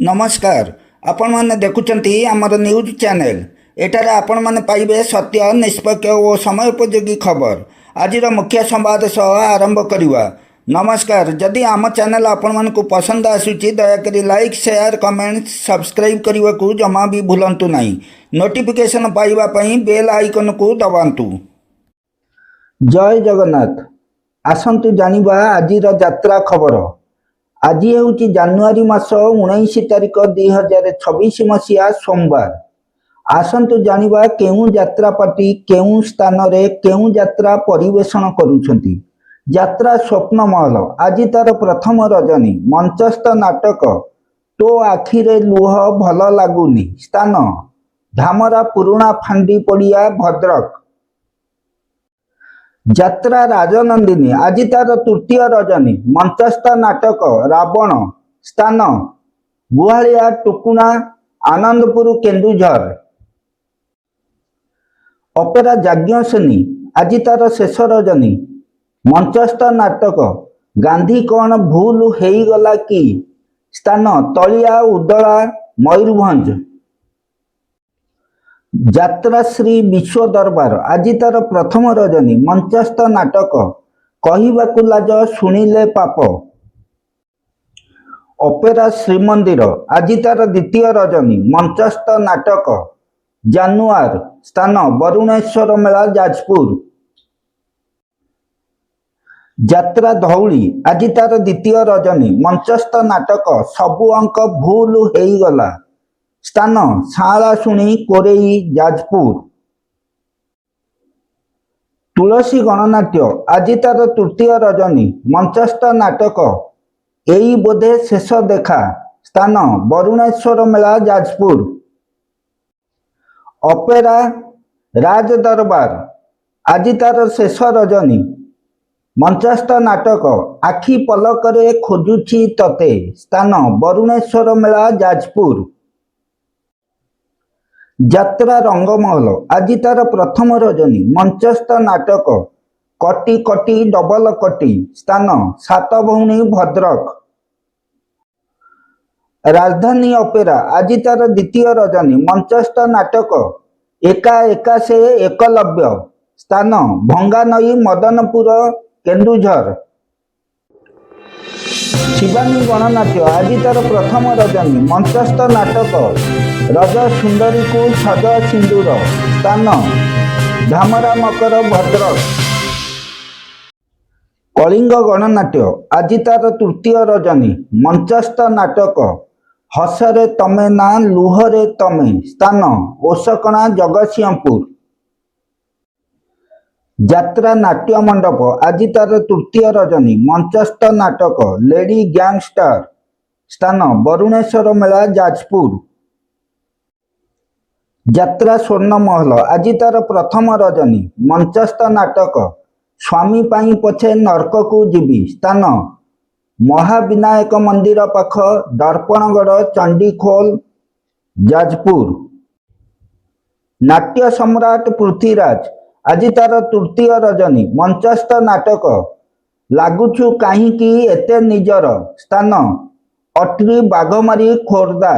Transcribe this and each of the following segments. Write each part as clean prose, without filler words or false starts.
नमस्कार आपण मैंने देखुंट आमर न्यूज चैनल एठारे आपण मैंने पाइबे सत्य निष्पक्ष और समयोपयोगी खबर आज मुख्य संवाद सह आरंभ करवा। नमस्कार जदि आम चैनल आपण मानक पसंद आसूची दयाकरी लाइक शेयर कमेंट सब्सक्राइब करने को जमा भी भूलंतु नहीं। नोटिफिकेशन पाइबा पई बेल आइकन को दबांतु। जय जगन्नाथ। आसंतु जानिबा आजिर यात्रा खबर। आज हूँ जानुआरी मास 19 तारिख 2026 मसीहा सोमवार। आसंतु जानिबा केउं यात्रा पार्टी केउं स्थान रे केउं यात्रा परिवेषण करुछंती। यात्रा स्वप्नमहल आज तार प्रथम रजनी मंचस्थ नाटक तो आखिरे लुह भल लागुनी स्थान धामरा पुरुणा फांडी पड़िया भद्रक। यात्रा राजनंदिनी आज तार तृतीय रजनी मंचस्थ नाटक रावण स्थान गुहालिया टुकुणा आनंदपुर केन्दुझर। अपेरा यज्ञसेनी आज तार शेष रजनी मंचस्थ नाटक गांधी कौन भूल हेगला कि स्थान तलिया उदला मयूरभंज। यात्रा श्री विश्व दरबार आज तार प्रथम रजनी मंचस्थ नाटक कहवाकू लाज शुणिले पाप। अपेरा श्रीमंदिर आज तार द्वितीय रजनी मंचस्थ नाटक जानुआर स्थान वरुणेश्वर मेला जाजपुर। यात्रा धौली आज तार द्वितीय रजनी मंचस्थ नाटक सबु अंक भूल हेगला स्थान शालाशुणी कोरेई जाजपुर। तुलसी गणनाट्य आज तार तृतीय रजनी मंचस्थ नाटक एई बोधे शेष देखा स्थान वरुणेश्वर मेला जाजपुर। अपेरा राज दरबार आज तार शेष रजनी मंचस्थ नाटक आखि पलकरे खोजुछि तते स्थान वरुणेश्वर मेला जाजपुर। यात्रा रंगमहल आज तार प्रथम रजनी मंचस्थ नाटक कटी कटी डबल कटी स्थान सातभौणी भद्रक। राजधानी अपेरा आज तार द्वितीय रजनी मंचस्थ नाटक एका एका से एकलव्य स्थान भंगानई मदनपुर केन्दुझर। शिवानी गणनाट्य आज तार प्रथम रजनी मंचस्थ नाटक रज सुंदरी को सज सिंदूर स्थान धामरा मकर भद्रक। कलिंग गणनाट्य आज तार तृतीय रजनी मंचस्थ नाटक हसरे तमे ना लुहरे तमे स्थान ओसकणा जगतसिंहपुर। यात्रा नाट्य मंडप आज तार तृतीय रजनी मंचस्थ नाटक लेडी गैंगस्टर स्थान वरुणेश्वर मेला जाजपुर। यात्रा स्वर्णमहल आज तार प्रथम रजनी मंचस्थ नाटक स्वामी पाई पछे नरक को जीवी स्थान महाविनायक मंदिर पाख दर्पणगढ़ चंडीखोल जाजपुर। नाट्य सम्राट पृथ्वीराज आज तार तृतीय रजनी मंचस्थ नाटक लागुछु काहींकी एते निजर स्थान अट्री बाघमारी खोर्धा।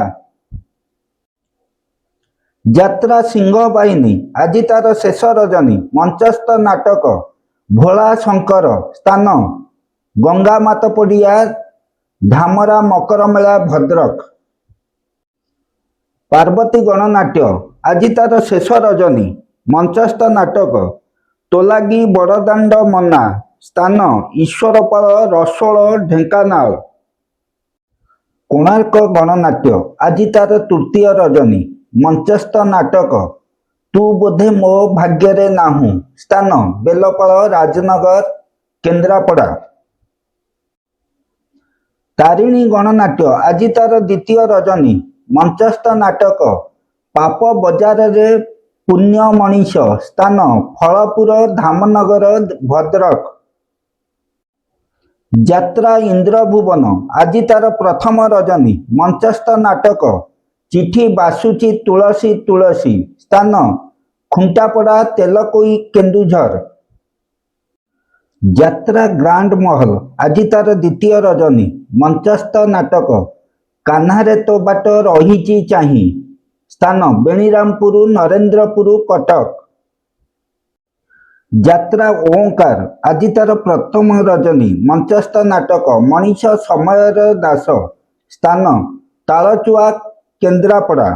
यात्रा सिंह बाहिनी आज तार शेष रजनी मंचस्थ नाटक भोला शंकर स्थान गंगा मातपड़िया धामरा मकर मेला भद्रक। पार्वती गणनाट्य आज तार शेष रजनी मंचस्थ नाटक तोलागी बड़दाण्ड मना स्थान ईश्वरपाल रसोल ढेंकानाल। कोणार्क गणनाट्य आज तार तृतीय रजनी मंचस्थ नाटक तू बोधे मो भाग्य नाहू स्थान बेलपाल राजनगर केन्द्रापड़ा। तारिणी गणनाट्य आज तार द्वितीय रजनी मंचस्थ नाटक पाप बजार रे पुण्य मनीष स्थान फलपुर धामनगर भद्रक। यात्रा इंद्रभुवन आज तार प्रथम रजनी मंचस्थ नाटक चिठी बासुची तुलसी तुलसी ସ୍ଥାନ ଖୁଣ୍ଟାପଡ଼ା ତେଲକୋଇ କେନ୍ଦୁଝର। ଯାତ୍ରା ଗ୍ରାଣ୍ଡ ମହଲ ଆଜି ତାର ଦ୍ୱିତୀୟ ରଜନୀ। ମଞ୍ଚସ୍ଥ ନାଟକ କାହ୍ନାରେ ତୋ ବାଟ ରହିଛି ଚାହିଁ। ସ୍ଥାନ ବେଣିରାମପୁର ନରେନ୍ଦ୍ରପୁର କଟକ। ଯାତ୍ରା ଓଁକାର ଆଜି ତାର ପ୍ରଥମ ରଜନୀ। ମଞ୍ଚସ୍ଥ ନାଟକ ମଣିଷ ସମୟର ଦାସ। ସ୍ଥାନ ତାଳଚୁଆ କେନ୍ଦ୍ରାପଡ଼ା।